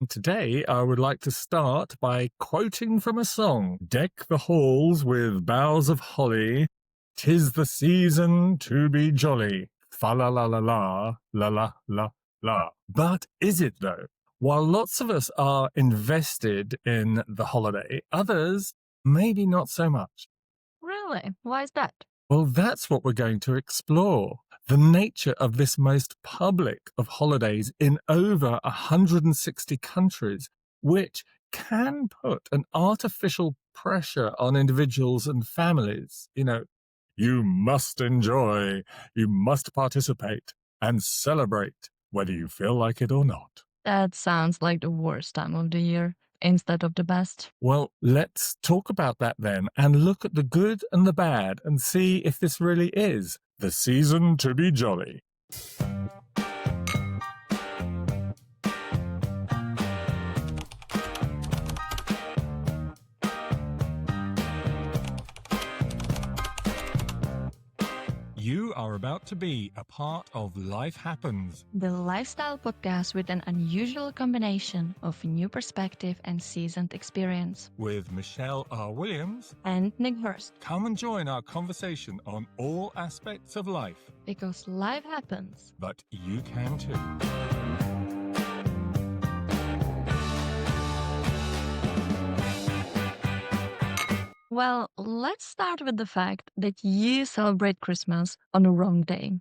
Today, I would like to start by quoting from a song. Deck the halls with boughs of holly, 'tis the season to be jolly. Fa la la la la, la la la la. But is it though? While lots of us are invested in the holiday, others maybe not so much. Really? Why is that? Well, that's what we're going to explore. The nature of this most public of holidays in over 160 countries, which can put an artificial pressure on individuals and families. You must enjoy, you must participate and celebrate, whether you feel like it or not. That sounds like the worst time of the year instead of the best. Well, let's talk about that then and look at the good and the bad and see if this really is the season to be jolly. You are about to be a part of Life Happens, The lifestyle podcast with an unusual combination of new perspective and seasoned experience. with Michelle R. Williams. And Nick Hirst, Come and join our conversation on all aspects of life, because life happens. but you can too. Well, let's start with the fact that you celebrate Christmas on the wrong day.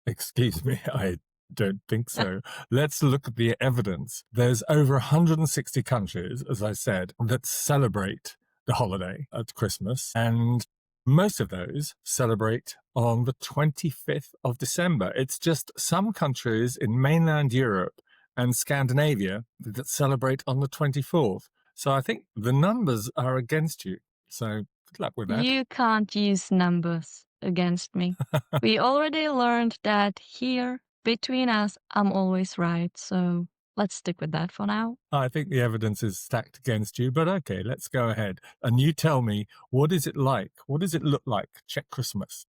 Excuse me, I don't think so. Let's look at the evidence. There's over 160 countries, as I said, that celebrate the holiday at Christmas, and most of those celebrate on the 25th of December. It's just some countries in mainland Europe and Scandinavia that celebrate on the 24th. So I think the numbers are against you. So good luck with that. You can't use numbers against me. We already learned that here, between us, I'm always right. So let's stick with that for now. I think the evidence is stacked against you, but okay, let's go ahead. And you tell me, what is it like? What does it look like, Czech Christmas?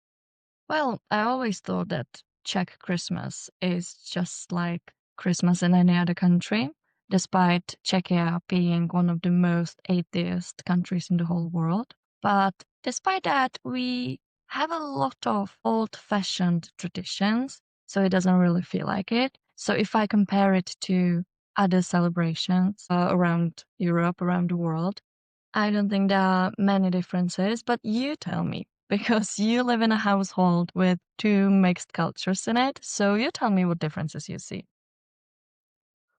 Well, I always thought that Czech Christmas is just like Christmas in any other country, despite Czechia being one of the most atheist countries in the whole world. But despite that, we have a lot of old-fashioned traditions, so it doesn't really feel like it. So if I compare it to other celebrations around Europe, around the world, I don't think there are many differences, but you tell me, because you live in a household with two mixed cultures in it. So you tell me what differences you see.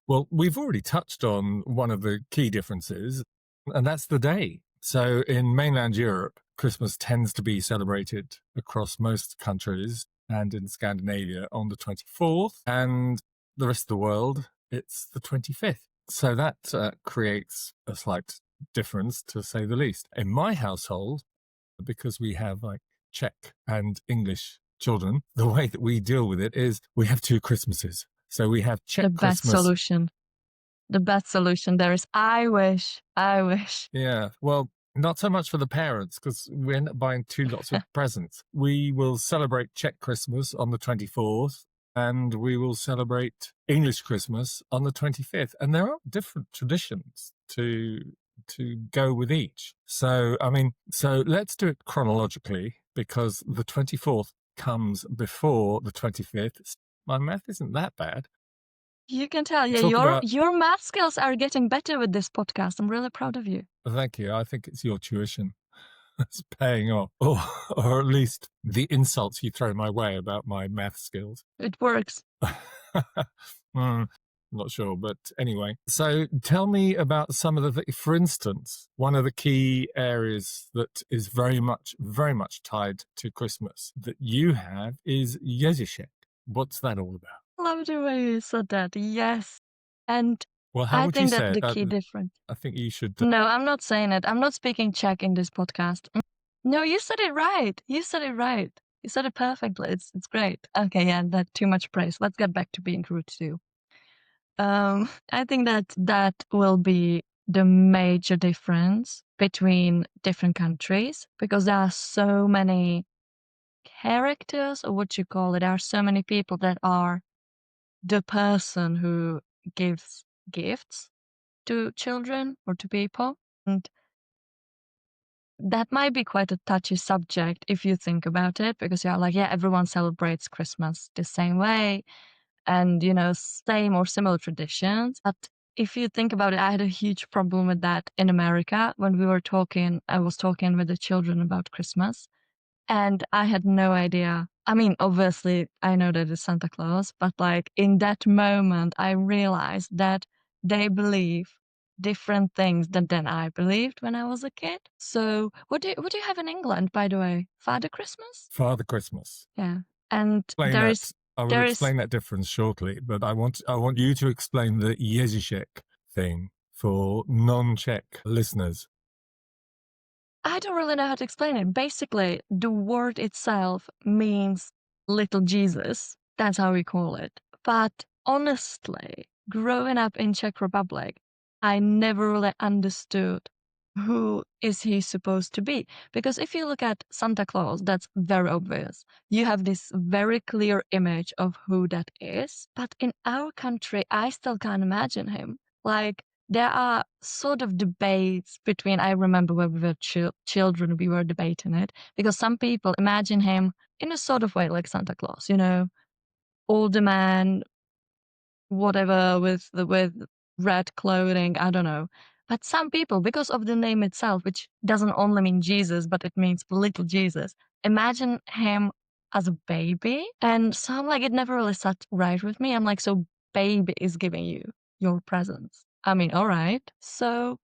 Well, we've already touched on one of the key differences, and that's the day. So in mainland Europe, Christmas tends to be celebrated across most countries and in Scandinavia on the 24th, and the rest of the world, it's the 25th. So that creates a slight difference, to say the least. In my household, because we have like Czech and English children, the way that we deal with it is we have two Christmases. So we have Czech The best Christmas. solution. The best solution there is, I wish. Yeah, well, not so much for the parents because we end up buying two lots of presents. We will celebrate Czech Christmas on the 24th and we will celebrate English Christmas on the 25th. And there are different traditions to go with each. So let's do it chronologically because the 24th comes before the 25th. My math isn't that bad. You can tell, yeah, Talk about- your math skills are getting better with this podcast. I'm really proud of you. Thank you. I think it's your tuition that's paying off, or at least the insults you throw my way about my math skills. It works. Not sure, but anyway. So tell me about some of the, for instance, one of the key areas that is very much tied to Christmas that you have is Ježíšek. What's that all about? Love the way you said that. Yes. And Well, how I would think you say that's it? the key difference. I think you should. No, I'm not saying it. I'm not speaking Czech in this podcast. No, you said it right. You said it right. You said it perfectly. It's great. Okay, yeah, that's too much praise. Let's get back to being rude too. I think that will be the major difference between different countries because there are so many characters, or what you call it. There are so many people that are the person who gives gifts. to children or to people. And that might be quite a touchy subject if you think about it, because you're like, yeah, everyone celebrates Christmas the same way and, same or similar traditions. But if you think about it, I had a huge problem with that in America when I was talking with the children about Christmas. And I had no idea. I mean, obviously, I know that it's Santa Claus, but like in that moment, I realized that they believe different things than I believed when I was a kid. So, what do you have in England, by the way? Father Christmas? Father Christmas. Yeah. And Explain there is that. I will there is explain that difference shortly, but I want you to explain the Ježíšek thing for non-Czech listeners. I don't really know how to explain it. Basically, the word itself means little Jesus. That's how we call it. But honestly, growing up in Czech Republic, I never really understood who is he supposed to be. Because if you look at Santa Claus, that's very obvious. You have this very clear image of who that is. But in our country, I still can't imagine him. Like, there are sort of debates between, I remember when we were children, we were debating it, because some people imagine him in a sort of way like Santa Claus, older man, whatever, with red clothing, I don't know. But some people, because of the name itself, which doesn't only mean Jesus, but it means little Jesus, imagine him as a baby. And so I'm like, it never really sat right with me. I'm like, so baby is giving you your presents. I mean, all right. So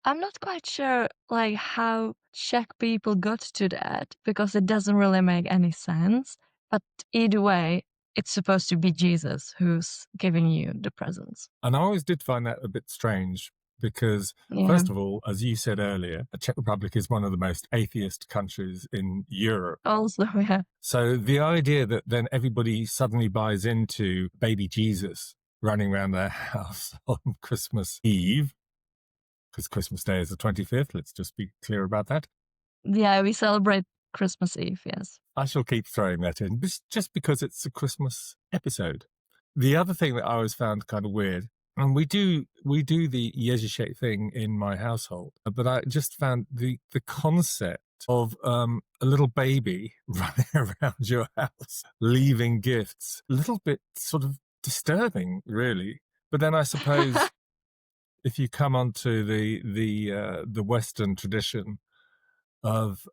I'm not quite sure like how Czech people got to that because it doesn't really make any sense. But either way, it's supposed to be Jesus who's giving you the presents. And I always did find that a bit strange because, Yeah. first of all, as you said earlier, the Czech Republic is one of the most atheist countries in Europe. Also, yeah. So the idea that then everybody suddenly buys into baby Jesus running around their house on Christmas Eve, because Christmas Day is the 25th, let's just be clear about that. Yeah, we celebrate Christmas Eve, yes. I shall keep throwing that in just because it's a Christmas episode. The other thing that I always found kind of weird, and we do the Ježíšek thing in my household, but I just found the concept of a little baby running around your house, leaving gifts, a little bit sort of disturbing, really. But then I suppose if you come onto the Western tradition of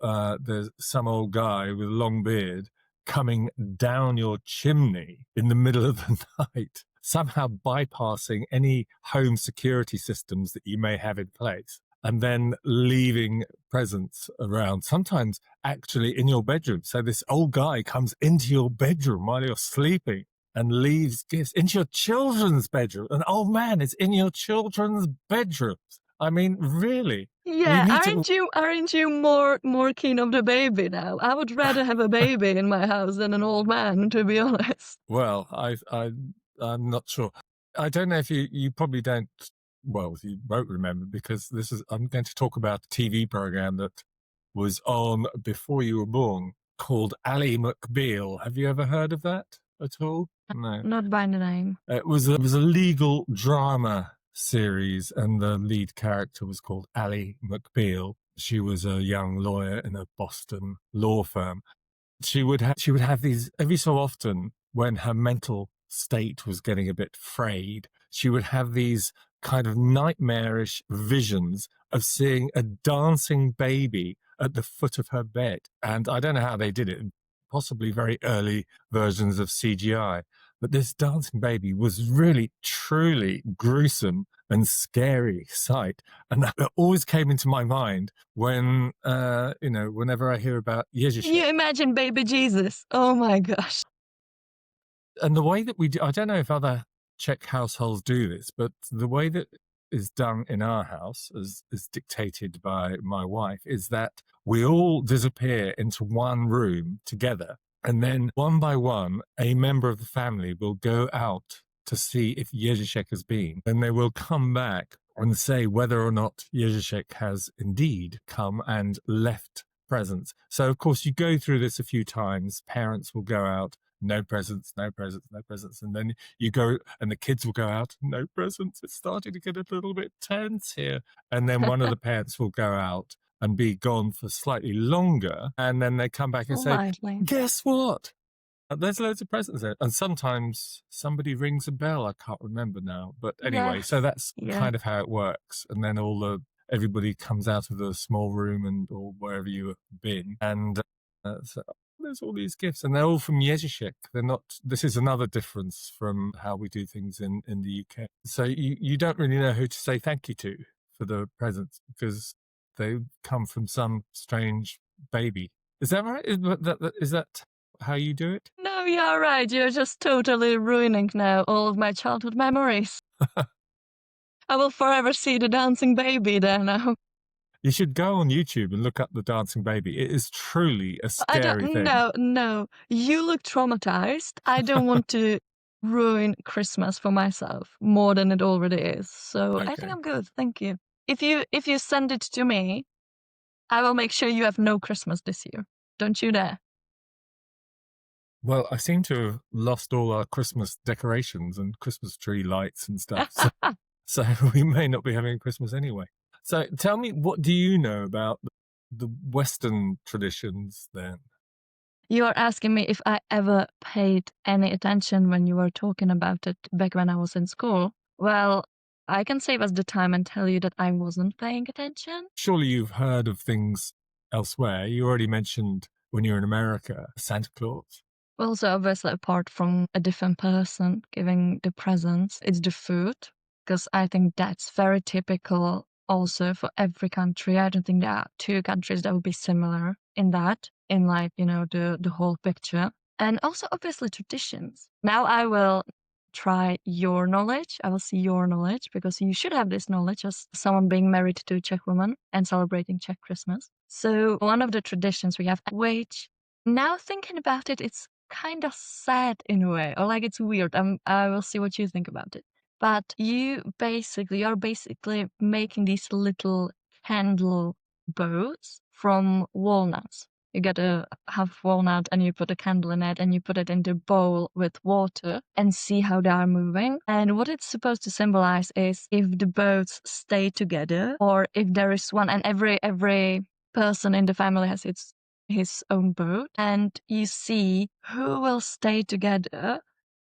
there's some old guy with a long beard coming down your chimney in the middle of the night, somehow bypassing any home security systems that you may have in place, and then leaving presents around, sometimes actually in your bedroom. So this old guy comes into your bedroom while you're sleeping and leaves gifts into your children's bedroom. An old man is in your children's bedrooms. I mean, really? We Yeah, need to. aren't you more keen of the baby now? I would rather have a baby in my house than an old man, to be honest. Well, I'm not sure. I don't know if you probably don't. Well, you won't remember because I'm going to talk about a TV program that was on before you were born called Ally McBeal. Have you ever heard of that at all? No. Not by the name. It was a legal drama series, and the lead character was called Ally McBeal. She was a young lawyer in a Boston law firm. She would have these every so often when her mental state was getting a bit frayed. She would have these kind of nightmarish visions of seeing a dancing baby at the foot of her bed. And I don't know how they did it, possibly very early versions of CGI. But this dancing baby was really, truly gruesome and scary sight. And that always came into my mind when, whenever I hear about Can Ježíšek. you imagine baby Jesus? Oh my gosh. And the way that we do, I don't know if other Czech households do this, but the way that is done in our house, as is dictated by my wife, is that we all disappear into one room together. And then one by one, a member of the family will go out to see if Ježíšek has been. And they will come back and say whether or not Ježíšek has indeed come and left presents. So, of course, you go through this a few times. Parents will go out no presents, no presents, no presents. And then you go, and the kids will go out, no presents. It's starting to get a little bit tense here. And then one of the parents will go out and be gone for slightly longer. And then they come back and say, Politely. guess what? There's loads of presents there. And sometimes somebody rings a bell. I can't remember now. But anyway, so Yes. that's Yeah. kind of how it works. And then everybody comes out of the small room or wherever you have been. And so there's all these gifts, and they're all from Ježíšek. They're not. This is another difference from how we do things in the UK. So you don't really know who to say thank you to for the presents because they come from some strange baby. Is that right? Is that how you do it? No, you're right. You're just totally ruining now all of my childhood memories. I will forever see the dancing baby there now. You should go on YouTube and look up the dancing baby. It is truly a I don't. scary thing. No, no. You look traumatized. I don't want to ruin Christmas for myself more than it already is. So I think Okay. I'm good. Thank you. If you send it to me, I will make sure you have no Christmas this year. Don't you dare. Well, I seem to have lost all our Christmas decorations and Christmas tree lights and stuff. So we may not be having Christmas anyway. So tell me, what do you know about the Western traditions then? You are asking me if I ever paid any attention when you were talking about it back when I was in school. Well, I can save us the time and tell you that I wasn't paying attention. Surely you've heard of things elsewhere. You already mentioned when you were in America, Santa Claus. Well, so obviously, apart from a different person giving the presents, it's the food, because I think that's very typical also for every country. I don't think there are two countries that would be similar in that, in like, the whole picture. And also, obviously, traditions. Now I will try your knowledge. I will see your knowledge because you should have this knowledge as someone being married to a Czech woman and celebrating Czech Christmas. So, one of the traditions we have, which now thinking about it, it's kind of sad in a way, or like it's weird. I will see what you think about it. But you're basically making these little candle boats from walnuts. You get a half walnut and you put a candle in it and you put it into a bowl with water and see how they are moving. And what it's supposed to symbolize is if the boats stay together or if there is one, and every person in the family has his own boat, and you see who will stay together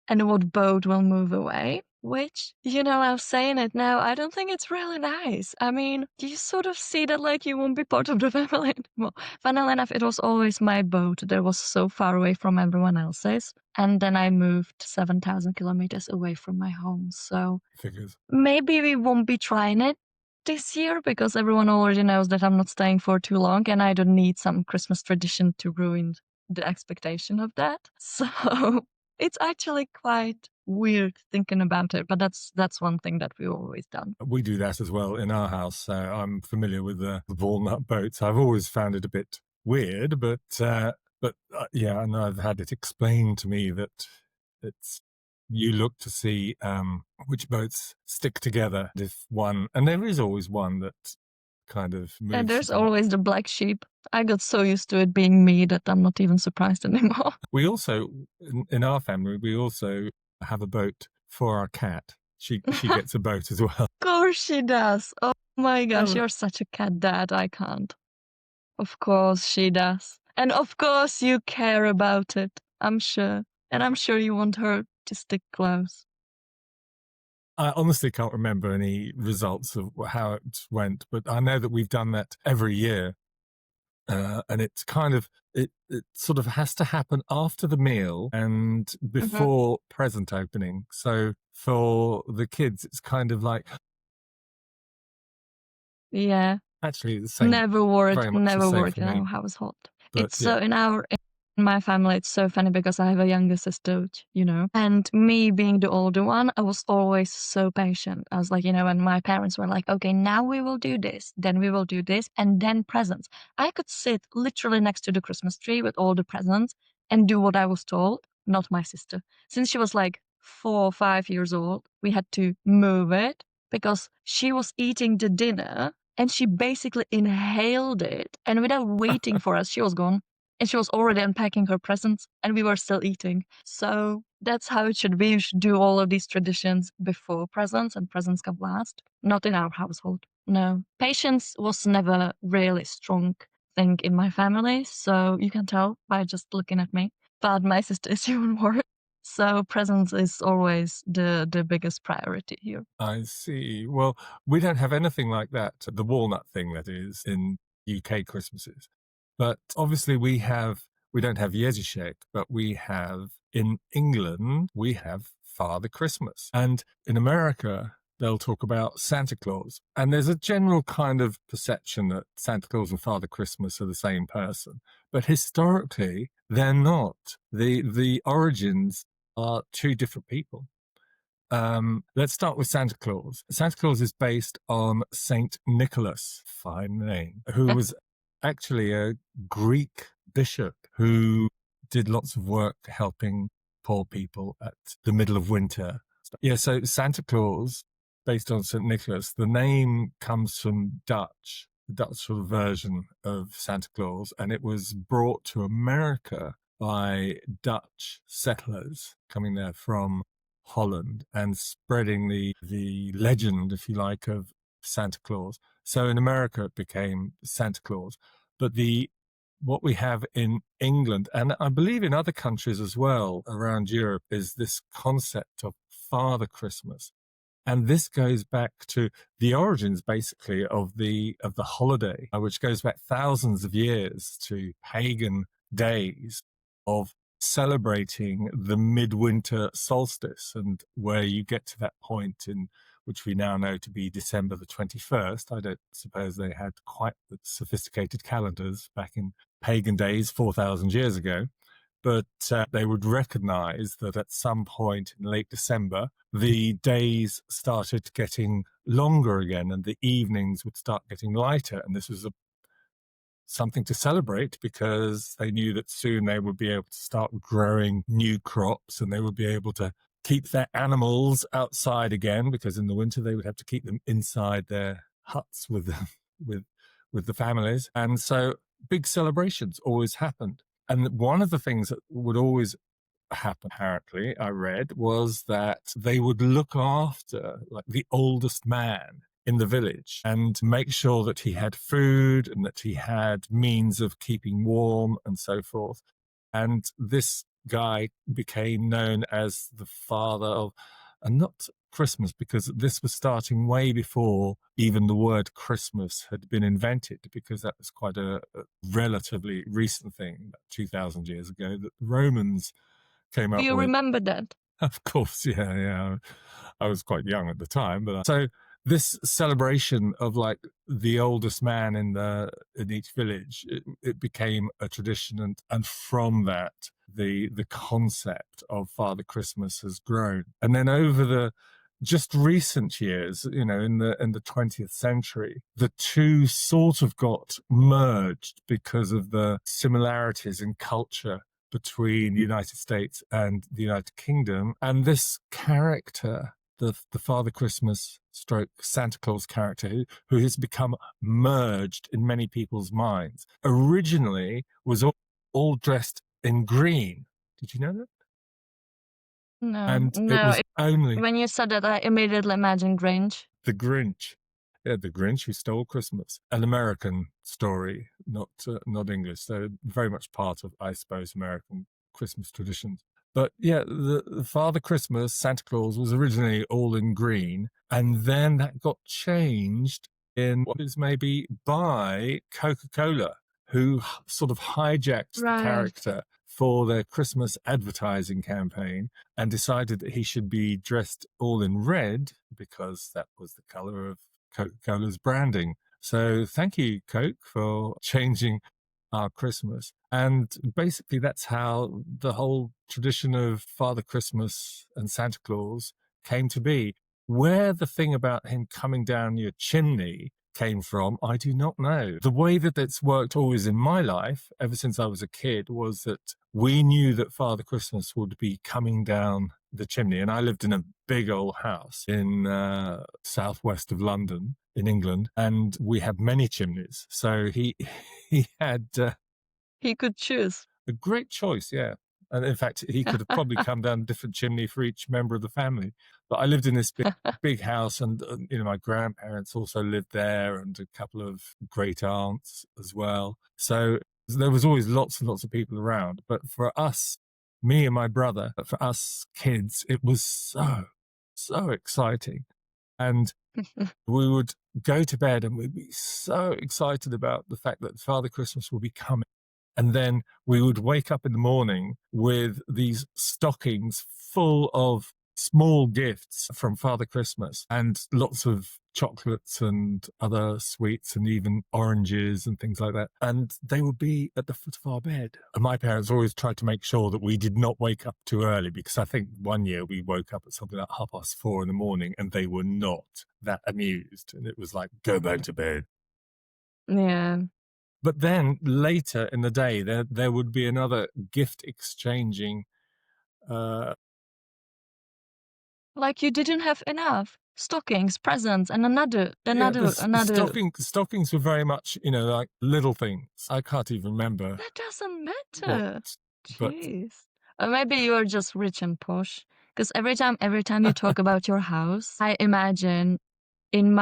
and what boat will move away. Which, I'm saying it now, I don't think it's really nice. I mean, you sort of see that like you won't be part of the family anymore. Funnily enough, it was always my boat that was so far away from everyone else's. And then I moved 7,000 kilometers away from my home. So Figures. maybe we won't be trying it this year because everyone already knows that I'm not staying for too long and I don't need some Christmas tradition to ruin the expectation of that. So it's actually quite weird thinking about it, but that's one thing that we've always done. We do that as well in our house. So I'm familiar with the walnut boats. I've always found it a bit weird, but yeah, and I've had it explained to me that it's you look to see which boats stick together. If one, and there is always one that kind of moves. And there's always the black sheep. I got so used to it being me that I'm not even surprised anymore. We also, in our family, we also have a boat for our cat. She gets a boat as well. Of course she does. Oh my gosh, Oh, you're such a cat dad. I can't. Of course she does. And of course you care about it. I'm sure. And I'm sure you want her to stick close. I honestly can't remember any results of how it went, but I know that we've done that every year. And it's kind of, it sort of has to happen after the meal and before present opening. So for the kids, it's kind of like, Yeah. actually the same, Never worked. very much the Never same worked for in me. our household. But It's yeah, so in my family, it's so funny because I have a younger sister, and me being the older one, I was always so patient. I was like, when my parents were like, okay, now we will do this, then we will do this, and then presents. I could sit literally next to the Christmas tree with all the presents and do what I was told, not my sister. Since she was like 4 or 5 years old, we had to move it because she was eating the dinner and she basically inhaled it. And without waiting for us, she was gone. and she was already unpacking her presents, and we were still eating. So that's how it should be. You should do all of these traditions before presents, and presents come last. Not in our household. No. Patience was never really strong thing in my family, so you can tell by just looking at me. But my sister is even more. So presents is always the biggest priority here. I see. Well, we don't have anything like that, the walnut thing that is in UK Christmases. But obviously we don't have Jeziszek, but we have in England, we have Father Christmas. And in America, they'll talk about Santa Claus. And there's a general kind of perception that Santa Claus and Father Christmas are the same person. But historically, they're not. The origins are two different people. Let's start with Santa Claus. Santa Claus is based on Saint Nicholas, fine name, who was actually a Greek bishop who did lots of work helping poor people at the middle of winter. Yeah, so Santa Claus, based on Saint Nicholas, the name comes from Dutch, the Dutch sort of version of Santa Claus, and it was brought to America by Dutch settlers coming there from Holland and spreading the legend, if you like, of Santa Claus. So in America, it became Santa Claus. But what we have in England, and I believe in other countries as well around Europe, is this concept of Father Christmas. And this goes back to the origins, basically, of the holiday, which goes back thousands of years to pagan days of celebrating the midwinter solstice, and where you get to that point in which we now know to be December the 21st. I don't suppose they had quite the sophisticated calendars back in pagan days 4,000 years ago, but they would recognize that at some point in late December, the days started getting longer again and the evenings would start getting lighter. And this was something to celebrate because they knew that soon they would be able to start growing new crops and they would be able to keep their animals outside again, because in the winter they would have to keep them inside their huts with with the families. And so big celebrations always happened. And one of the things that would always happen, apparently, I read, was that they would look after like the oldest man in the village and make sure that he had food and that he had means of keeping warm and so forth. And this guy became known as the father of, and not Christmas, because this was starting way before even the word Christmas had been invented, because that was quite a relatively recent thing, about 2,000 years ago, that the Romans came Do up you with. remember that? Of course, yeah. I was quite young at the time, but so this celebration of like the oldest man in each village, it became a tradition, and from that, the concept of Father Christmas has grown. And then over the just recent years, in the 20th century, the two sort of got merged because of the similarities in culture between the United States and the United Kingdom. And this character, the Father Christmas stroke Santa Claus character, who has become merged in many people's minds, originally was all dressed in green. Did you know that? No, And it no. was only When you said that, I immediately imagined Grange. the Grinch. Yeah, the Grinch who stole Christmas. An American story, not English. So very much part of, I suppose, American Christmas traditions. But yeah, the Father Christmas, Santa Claus, was originally all in green, and then that got changed in what is maybe by Coca-Cola, who sort of hijacked the Right. character for their Christmas advertising campaign and decided that he should be dressed all in red because that was the color of Coca-Cola's branding. So thank you, Coke, for changing our Christmas. And basically, that's how the whole tradition of Father Christmas and Santa Claus came to be. Where the thing about him coming down your chimney came from, I do not know. The way that it's worked always in my life, ever since I was a kid, was that we knew that Father Christmas would be coming down the chimney. And I lived in a big old house in southwest of London in England, and we had many chimneys. So he had He could choose. A great choice, yeah. And in fact, he could have probably come down a different chimney for each member of the family. But I lived in this big house, and my grandparents also lived there, and a couple of great aunts as well. So there was always lots and lots of people around. But for us, me and my brother, for us kids, it was so exciting. And we would go to bed and we'd be so excited about the fact that Father Christmas will be coming. And then we would wake up in the morning with these stockings full of small gifts from Father Christmas and lots of chocolates and other sweets and even oranges and things like that. And they would be at the foot of our bed. And my parents always tried to make sure that we did not wake up too early, because I think one year we woke up at something like 4:30 in the morning and they were not that amused. And it was like, go back to bed. Yeah. But then later in the day, there would be another gift exchanging. Uh, Like you didn't have enough stockings, presents, and another, yeah, the another, another. stockings were very much, like little things. I can't even remember That doesn't what, matter. but Jeez. Or maybe you're just rich and posh. Because every time you talk about your house, I imagine in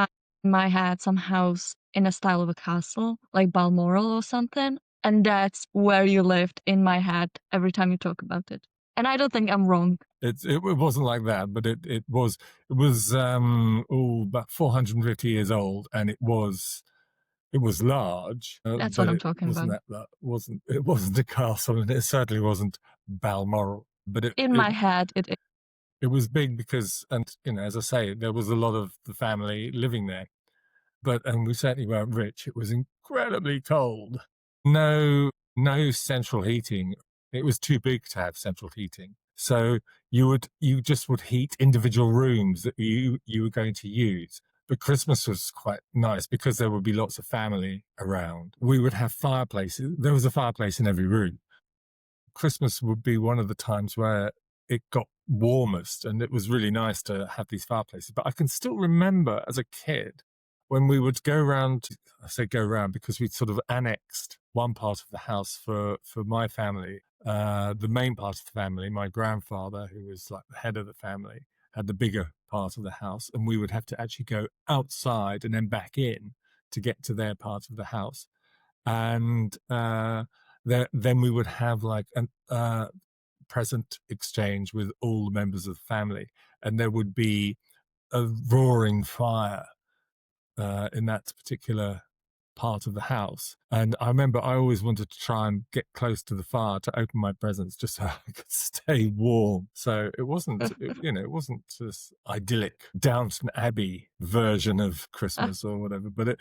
my head some house in a style of a castle, like Balmoral or something. And that's where you lived in my head every time you talk about it. And I don't think I'm wrong. it wasn't like that. But it was about 450 years old, and it was large, That's what but I'm it talking wasn't about. it wasn't a castle, and it certainly wasn't Balmoral. But it, In it my head, it is. it was big because, and as I say, there was a lot of the family living there. And we certainly weren't rich. It was incredibly cold. No central heating. It was too big to have central heating. So you just would heat individual rooms that you were going to use. But Christmas was quite nice because there would be lots of family around. We would have fireplaces. There was a fireplace in every room. Christmas would be one of the times where it got warmest, and it was really nice to have these fireplaces. But I can still remember as a kid when we would go around. I say go around because we'd sort of annexed one part of the house for my family. The main part of the family, my grandfather, who was like the head of the family, had the bigger part of the house, and we would have to actually go outside and then back in to get to their part of the house. And then we would have like a present exchange with all the members of the family, and there would be a roaring fire in that particular part of the house. And I remember I always wanted to try and get close to the fire to open my presents just so I could stay warm. So it wasn't this idyllic Downton Abbey version of Christmas or whatever, but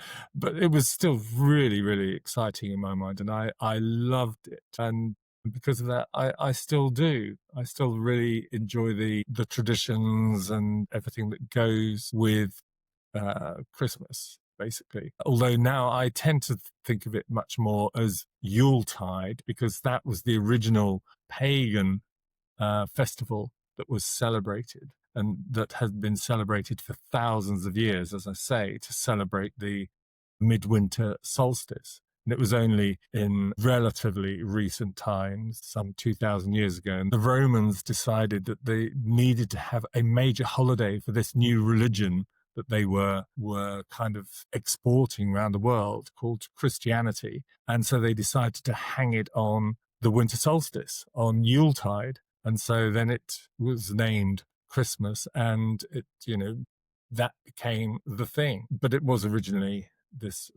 it was still really, really exciting in my mind. And I loved it. And because of that, I still do. I still really enjoy the traditions and everything that goes with Christmas, basically. Although now I tend to think of it much more as Yuletide, because that was the original pagan festival that was celebrated and that has been celebrated for thousands of years, as I say, to celebrate the midwinter solstice. And it was only in relatively recent times, some 2,000 years ago, and the Romans decided that they needed to have a major holiday for this new religion that they were kind of exporting around the world, called Christianity. And so they decided to hang it on the winter solstice, on Yuletide. And so then it was named Christmas, and that became the thing. But it was originally this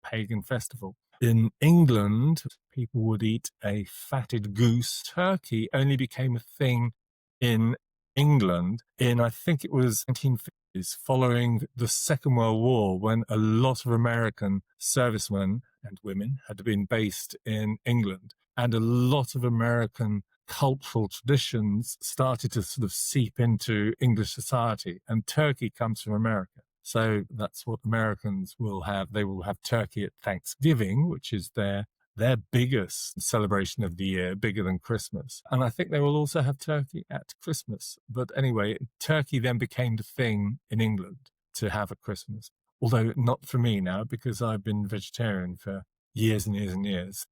pagan festival. In England, people would eat a fatted goose. Turkey only became a thing in England in, I think it was 1950s, following the Second World War, when a lot of American servicemen and women had been based in England, and a lot of American cultural traditions started to sort of seep into English society, and Turkey comes from America. So that's what Americans will have. They will have turkey at Thanksgiving, which is their biggest celebration of the year, bigger than Christmas. And I think they will also have turkey at Christmas. But anyway, turkey then became the thing in England to have at Christmas. Although not for me now, because I've been vegetarian for years and years and years.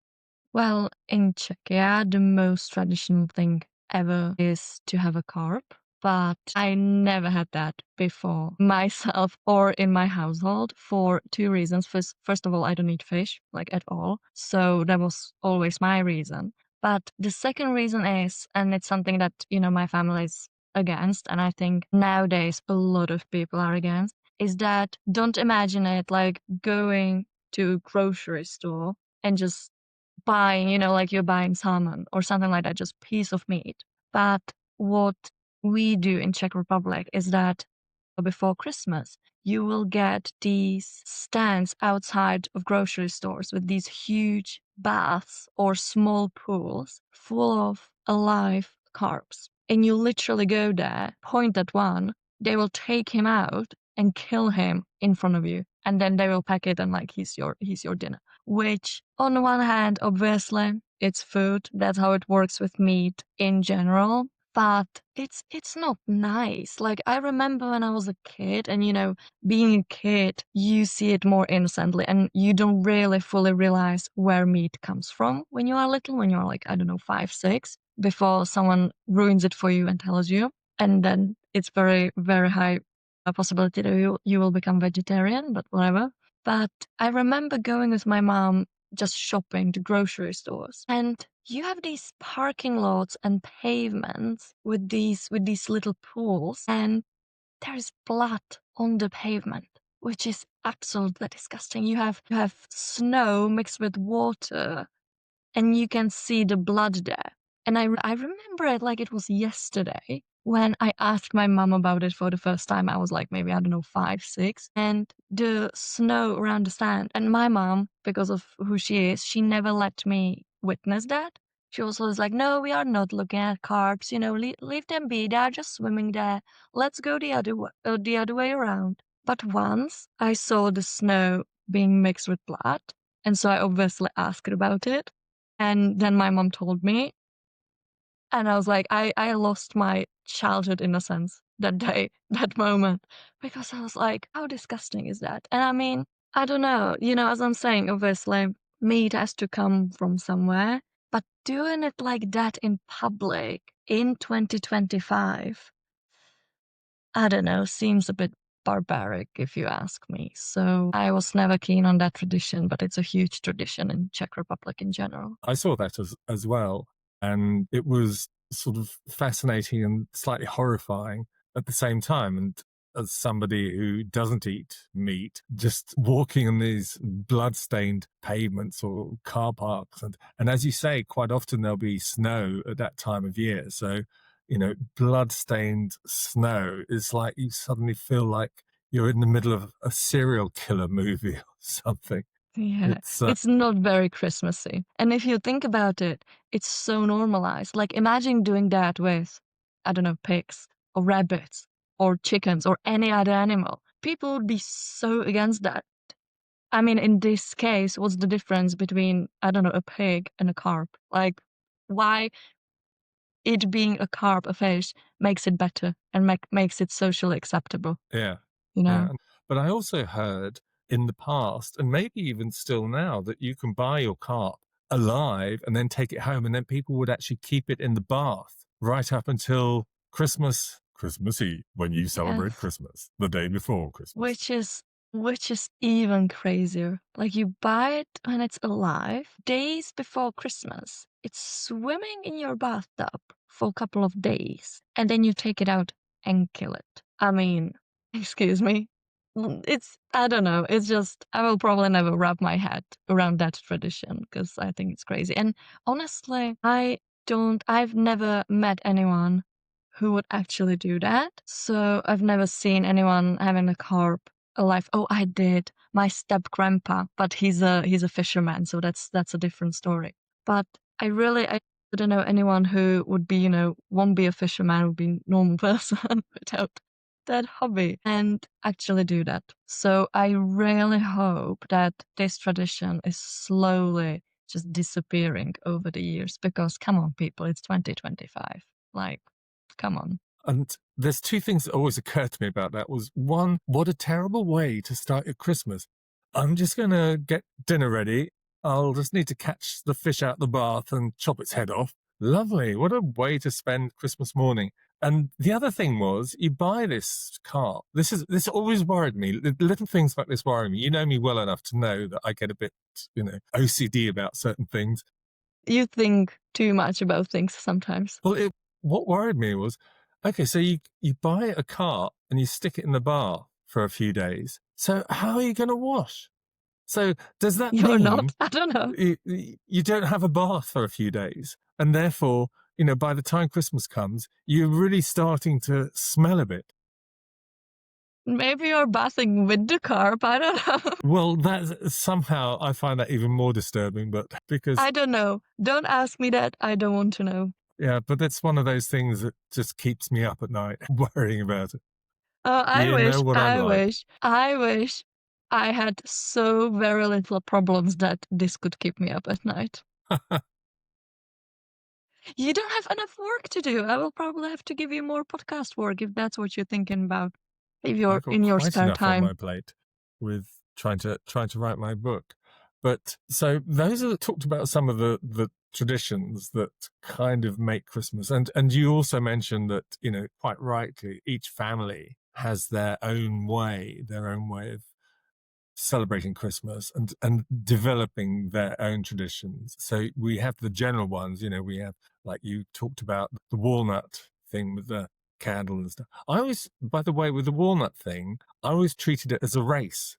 Well, in Czechia, the most traditional thing ever is to have a carp, but I never had that before myself or in my household for two reasons. First of all, I don't eat fish, like at all. So that was always my reason. But the second reason is, and it's something that, my family is against, and I think nowadays a lot of people are against, is that don't imagine it like going to a grocery store and just buying, like you're buying salmon or something like that, just piece of meat. But what we do in Czech Republic is that before Christmas, you will get these stands outside of grocery stores with these huge baths or small pools full of alive carps. And you literally go there, point at one, they will take him out and kill him in front of you. And then they will pack it and like he's your dinner. Which on one hand, obviously, it's food. That's how it works with meat in general. But it's not nice. Like I remember when I was a kid and being a kid, you see it more innocently and you don't really fully realize where meat comes from when you are little, when you're like, I don't know, 5, 6, before someone ruins it for you and tells you. And then it's very, very high a possibility that you will become vegetarian, but whatever. But I remember going with my mom just shopping to grocery stores. And you have these parking lots and pavements with these little pools, and there's blood on the pavement, which is absolutely disgusting. You have snow mixed with water, and you can see the blood there. And I remember it like it was yesterday when I asked my mom about it for the first time. I was like maybe, I don't know, 5, 6. And the snow around the stand. And my mom, because of who she is, she never let me witness that. She also was like, no, we are not looking at carps. Leave them be. They are just swimming there. Let's go the other way around. But once I saw the snow being mixed with blood, and so I obviously asked about it. And then my mom told me, and I was like, I lost my childhood innocence that day, that moment, because I was like, how disgusting is that? And I mean, I don't know, as I'm saying, obviously, meat has to come from somewhere, but doing it like that in public in 2025, I don't know, seems a bit barbaric if you ask me. So I was never keen on that tradition, but it's a huge tradition in Czech Republic in general. I saw that as well, and it was sort of fascinating and slightly horrifying at the same time. And as somebody who doesn't eat meat, just walking on these blood-stained pavements or car parks, and as you say, quite often there'll be snow at that time of year. So, blood-stained snow is like you suddenly feel like you're in the middle of a serial killer movie or something. Yeah, It's it's not very Christmassy. And if you think about it, it's so normalized. Like imagine doing that with, I don't know, pigs or rabbits or chickens or any other animal. People would be so against that. I mean, in this case, what's the difference between, I don't know, a pig and a carp? Like, why it being a carp, a fish, makes it better and makes it socially acceptable, Yeah, you know? yeah. But I also heard in the past, and maybe even still now, that you can buy your carp alive and then take it home, and then people would actually keep it in the bath right up until Christmas Eve, when you celebrate Yes. Christmas, the day before Christmas. Which is which is even crazier. Like you buy it when it's alive, days before Christmas. It's swimming in your bathtub for a couple of days, and then you take it out and kill it. I mean, excuse me. It's I don't know. It's just I will probably never wrap my head around that tradition because I think it's crazy. And honestly, I've never met anyone who would actually do that. So I've never seen anyone having a carp alive. Oh, I did. My step grandpa, but he's a fisherman, so that's a different story. But I don't know anyone who would be, won't be a fisherman, would be a normal person without that hobby and actually do that. So I really hope that this tradition is slowly just disappearing over the years because come on people, it's 2025. Like come on. And there's two things that always occurred to me about that. Was one, what a terrible way to start your Christmas. I'm just going to get dinner ready. I'll just need to catch the fish out the bath and chop its head off. Lovely. What a way to spend Christmas morning. And the other thing was, you buy this cart. This always worried me. Little things like this worry me. You know me well enough to know that I get a bit, OCD about certain things. You think too much about things sometimes. Well, what worried me was, okay, so you buy a cart and you stick it in the bar for a few days. So how are you going to wash? So does that You're mean not? I don't know. you don't have a bath for a few days? And therefore, by the time Christmas comes, you're really starting to smell a bit. Maybe you're bathing with the carp. I don't know. Well, that's somehow I find that even more disturbing, but because, I don't know. Don't ask me that. I don't want to know. yeah, but that's one of those things that just keeps me up at night worrying about it. I You know wish, what I'm I like. wish, I wish I had so very little problems that this could keep me up at night. You don't have enough work to do. I will probably have to give you more podcast work if that's what you're thinking about. If you're I've got in your quite spare enough on time. my plate with trying to write my book. But so those are talked about some of the traditions that kind of make Christmas. And you also mentioned that, quite rightly, each family has their own way of celebrating Christmas and developing their own traditions. So we have the general ones, we have, like you talked about, the walnut thing with the candle and stuff. I always, by the way, with the walnut thing, I always treated it as a race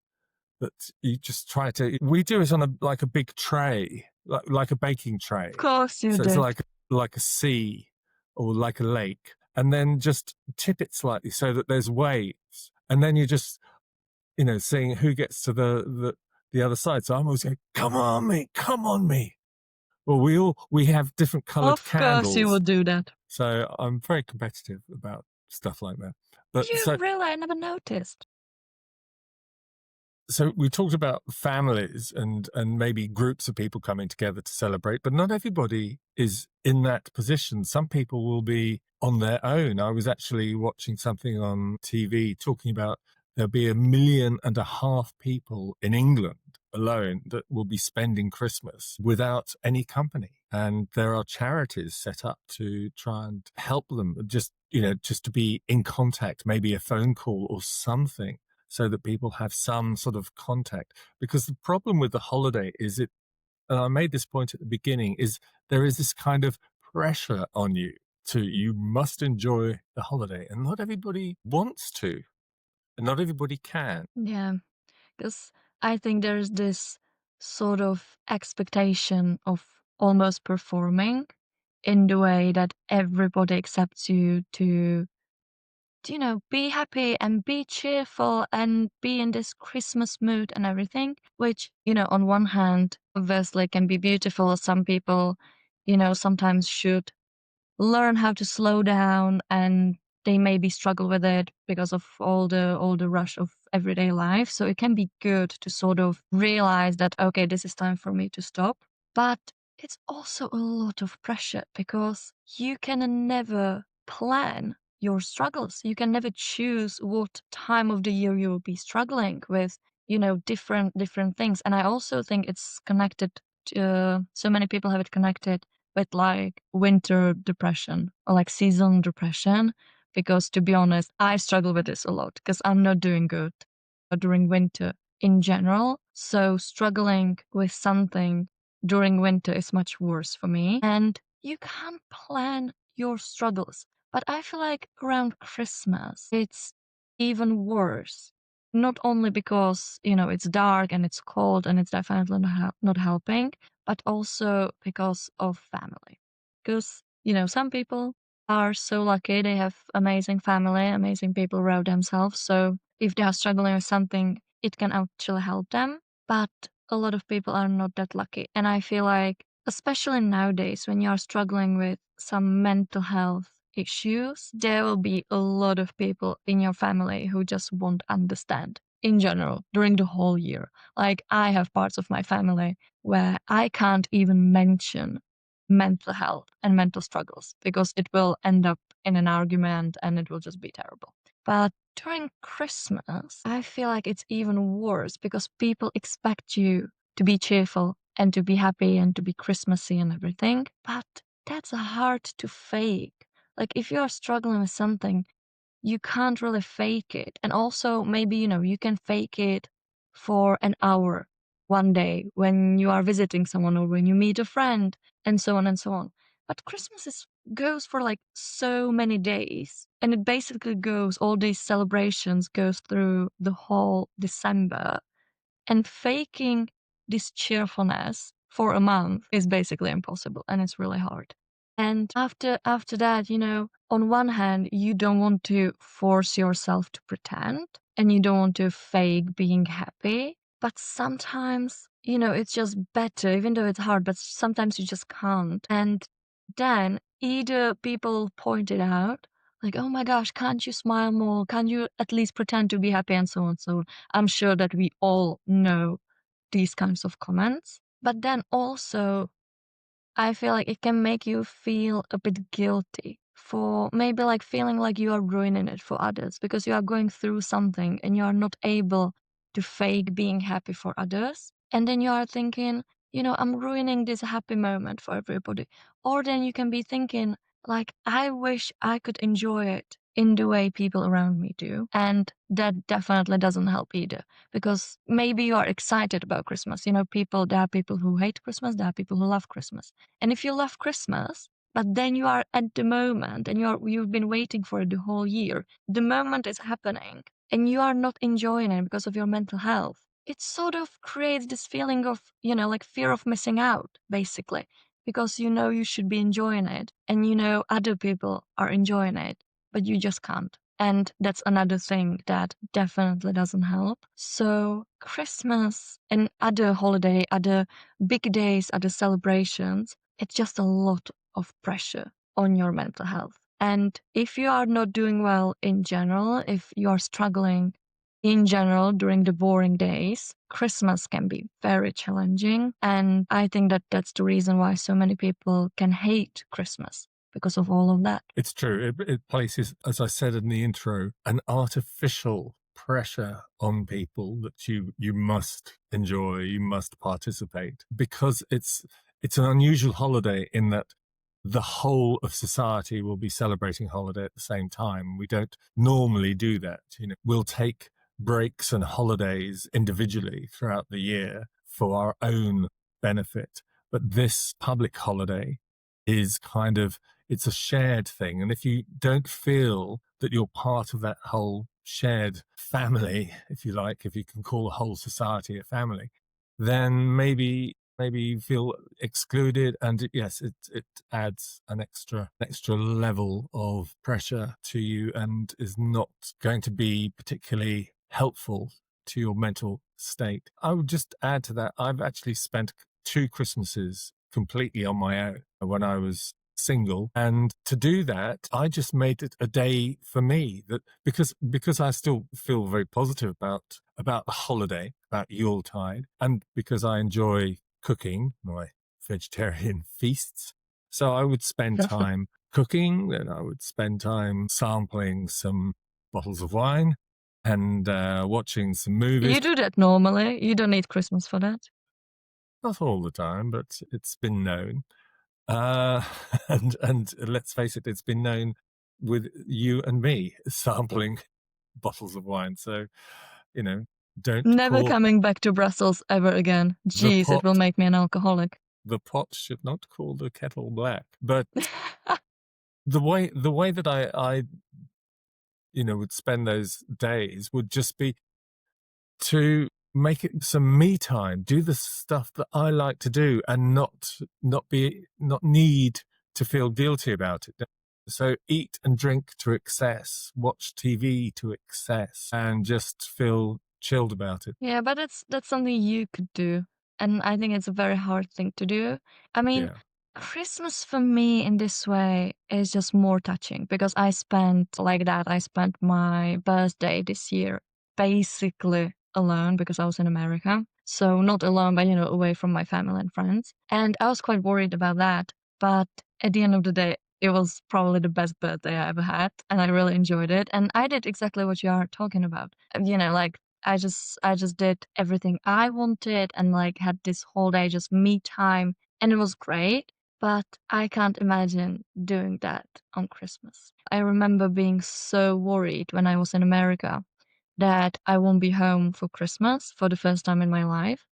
that you just we do it on like a big tray, like a baking Of tray. course you So it's did. like a sea or like a lake, and then just tip it slightly so that there's waves. And then you just, seeing who gets to the other side. So I'm always going, come on me, come on me. Well, we have different colored Of course you candles. would do that. So I'm very competitive about stuff like that. But You really, I never noticed. so we talked about families and maybe groups of people coming together to celebrate, but not everybody is in that position. Some people will be on their own. I was actually watching something on TV talking about there'll be 1.5 million people in England alone that will be spending Christmas without any company. And there are charities set up to try and help them, just to be in contact, maybe a phone call or something, so that people have some sort of contact. Because the problem with the holiday is and I made this point at the beginning, is there is this kind of pressure on you must enjoy the holiday. And not everybody wants to, and not everybody can. Yeah, because I think there's this sort of expectation of almost performing in the way that everybody accepts you to, be happy and be cheerful and be in this Christmas mood and everything, which, on one hand, obviously can be beautiful. Some people, sometimes should learn how to slow down, and they maybe struggle with it because of all the rush of everyday life. So it can be good to sort of realize that, okay, this is time for me to stop. But it's also a lot of pressure because you can never plan your struggles. You can never choose what time of the year you will be struggling with, different things. And I also think it's connected to, so many people have it connected with like winter depression or like seasonal depression. Because to be honest, I struggle with this a lot because I'm not doing good during winter in general. So struggling with something during winter is much worse for me. And you can't plan your struggles. But I feel like around Christmas, it's even worse. Not only because, it's dark and it's cold and it's definitely not helping, but also because of family. Because, some people are so lucky they have amazing family, amazing people around themselves. So if they are struggling with something, it can actually help them. But a lot of people are not that lucky. And I feel like, especially nowadays, when you are struggling with some mental health issues, there will be a lot of people in your family who just won't understand in general during the whole year. Like, I have parts of my family where I can't even mention mental health and mental struggles because it will end up in an argument and it will just be terrible. But during Christmas, I feel like it's even worse because people expect you to be cheerful and to be happy and to be Christmassy and everything. But that's hard to fake. Like if you are struggling with something, you can't really fake it. And also, maybe, you can fake it for an hour one day when you are visiting someone or when you meet a friend, and so on and so on. But goes for like so many days. And it basically all these celebrations goes through the whole December. And faking this cheerfulness for a month is basically impossible and it's really hard. And after that, on one hand, you don't want to force yourself to pretend and you don't want to fake being happy. But sometimes, it's just better, even though it's hard, but sometimes you just can't. And then either people point it out, like, oh my gosh, can't you smile more? Can't you at least pretend to be happy? And so on. So I'm sure that we all know these kinds of comments. But then also, I feel like it can make you feel a bit guilty for maybe like feeling like you are ruining it for others because you are going through something and you are not able to fake being happy for others. And then you are thinking, I'm ruining this happy moment for everybody. Or then you can be thinking, like, I wish I could enjoy it in the way people around me do. And that definitely doesn't help either because maybe you are excited about Christmas. There are people who hate Christmas, there are people who love Christmas. And if you love Christmas, but then you are at the moment and you've been waiting for it the whole year, the moment is happening and you are not enjoying it because of your mental health. It sort of creates this feeling of, like fear of missing out, basically, because you should be enjoying it and other people are enjoying it, but you just can't. And that's another thing that definitely doesn't help. So Christmas and other big days, other celebrations, it's just a lot of pressure on your mental health. And if you are not doing well in general, if you are struggling in general during the boring days, Christmas can be very challenging. And I think that that's the reason why so many people can hate Christmas because of all of that. It's true. It places, as I said in the intro, an artificial pressure on people that you must enjoy, you must participate, because it's an unusual holiday in that the whole of society will be celebrating holiday at the same time. We don't normally do that. We'll take breaks and holidays individually throughout the year for our own benefit. But this public holiday is it's a shared thing. And if you don't feel that you're part of that whole shared family, if you like, if you can call a whole society a family, then maybe you feel excluded, and yes, it adds an extra level of pressure to you and is not going to be particularly helpful to your mental state. I would just add to that, I've actually spent 2 Christmases completely on my own when I was single, and to do that I just made it a day for me, that because I still feel very positive about the holiday, about Yuletide, and because I enjoy cooking my vegetarian feasts. So I would spend time cooking, then I would spend time sampling some bottles of wine and watching some movies. You do that normally. You don't need Christmas for that. Not all the time, but it's been known. Uh, and let's face it, it's been known with you and me sampling bottles of wine. So, you know, don't Never call coming back to Brussels ever again. the Jeez, it will pot make me an alcoholic. the pot should not call the kettle black. But the way that I would spend those days would just be to make it some me time, do the stuff that I like to do, and not need to feel guilty about it. So eat and drink to excess, watch TV to excess, and just feel chilled about it. Yeah, but that's something you could do. And I think it's a very hard thing to do. I mean, Yeah. Christmas for me in this way is just more touching because I spent my birthday this year basically alone because I was in America. So not alone, but away from my family and friends. And I was quite worried about that. But at the end of the day, it was probably the best birthday I ever had. And I really enjoyed it. And I did exactly what you are talking about. Like I just did everything I wanted and like had this whole day just me time and it was great, but I can't imagine doing that on Christmas. I remember being so worried when I was in America that I won't be home for Christmas for the first time in my life.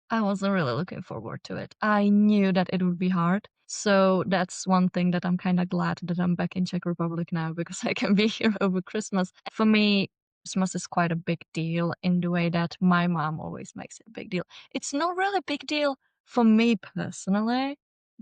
I wasn't really looking forward to it. I knew that it would be hard. So that's one thing that I'm kind of glad that I'm back in Czech Republic now because I can be here over Christmas. For me, Christmas is quite a big deal in the way that my mom always makes it a big deal. It's not really a big deal for me personally,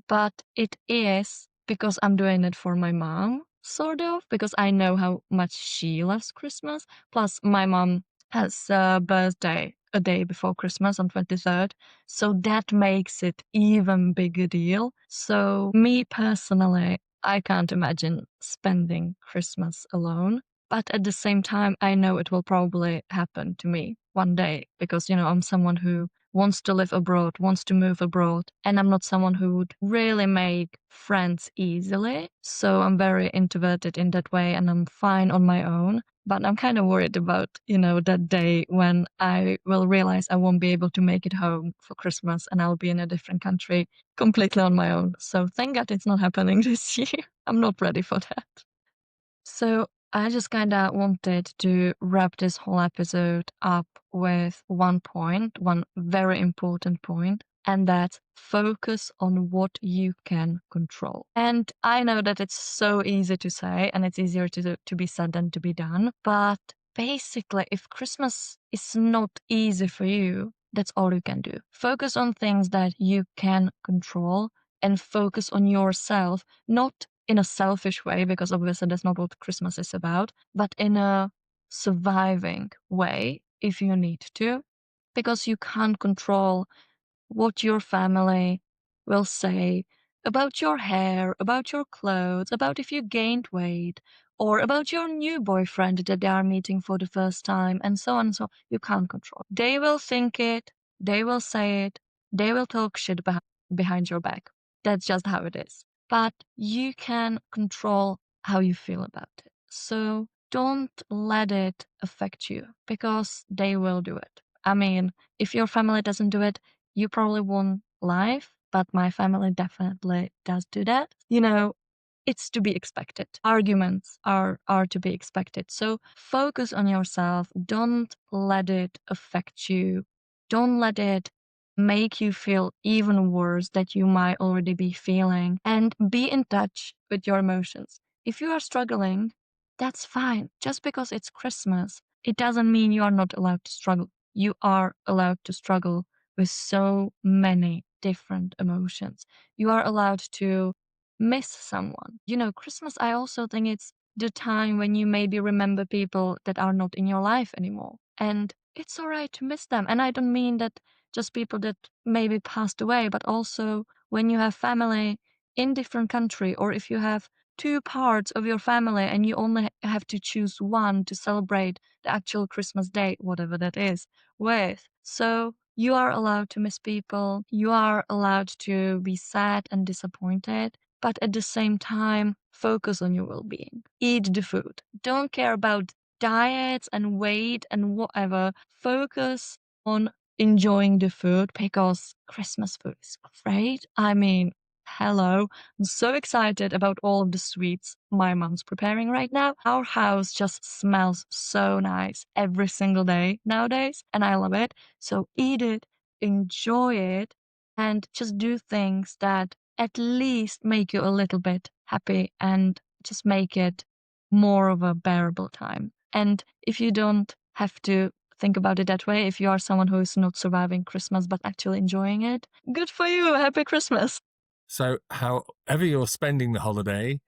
but it is because I'm doing it for my mom, sort of, because I know how much she loves Christmas. Plus, my mom has a birthday a day before Christmas on 23rd. So that makes it even bigger deal. So me personally, I can't imagine spending Christmas alone. But at the same time, I know it will probably happen to me one day because, I'm someone who wants to live abroad, wants to move abroad, and I'm not someone who would really make friends easily. So I'm very introverted in that way and I'm fine on my own. But I'm kind of worried about, that day when I will realize I won't be able to make it home for Christmas and I'll be in a different country completely on my own. So thank God it's not happening this year. I'm not ready for that. So I just kind of wanted to wrap this whole episode up with one point, one very important point, and that's focus on what you can control. And I know that it's so easy to say and it's easier to be said than to be done. But basically, if Christmas is not easy for you, that's all you can do. Focus on things that you can control and focus on yourself, not in a selfish way, because obviously that's not what Christmas is about, but in a surviving way if you need to, because you can't control what your family will say about your hair, about your clothes, about if you gained weight, or about your new boyfriend that they are meeting for the first time, and so on and so on. You can't control. They will think it, they will say it, they will talk shit behind your back. That's just how it is. But you can control how you feel about it. So don't let it affect you because they will do it. I mean, if your family doesn't do it, you probably won't live, but my family definitely does do that. It's to be expected. Arguments are to be expected. So focus on yourself. Don't let it affect you. Don't let it make you feel even worse that you might already be feeling, and be in touch with your emotions. If you are struggling, that's fine. Just because it's Christmas, it doesn't mean you are not allowed to struggle. You are allowed to struggle with so many different emotions. You are allowed to miss someone. Christmas, I also think it's the time when you maybe remember people that are not in your life anymore. And it's all right to miss them. And I don't mean that just people that maybe passed away, but also when you have family in different country, or if you have two parts of your family and you only have to choose one to celebrate the actual Christmas day, whatever that is, with. So you are allowed to miss people. You are allowed to be sad and disappointed, but at the same time, focus on your well-being. Eat the food. Don't care about diets and weight and whatever. Focus on enjoying the food because Christmas food is great. I mean, hello. I'm so excited about all of the sweets my mom's preparing right now. Our house just smells so nice every single day nowadays, and I love it. So eat it, enjoy it, and just do things that at least make you a little bit happy and just make it more of a bearable time. And if you don't have to think about it that way, if you are someone who is not surviving Christmas but actually enjoying it, good for you. Happy Christmas. So, however you're spending the holiday,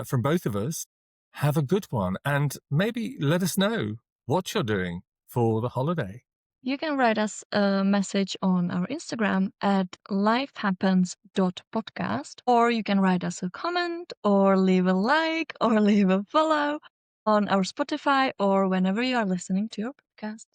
from both of us, have a good one and maybe let us know what you're doing for the holiday. You can write us a message on our Instagram at lifehappens.podcast, or you can write us a comment or leave a like or leave a follow on our Spotify or whenever you are listening to your podcast.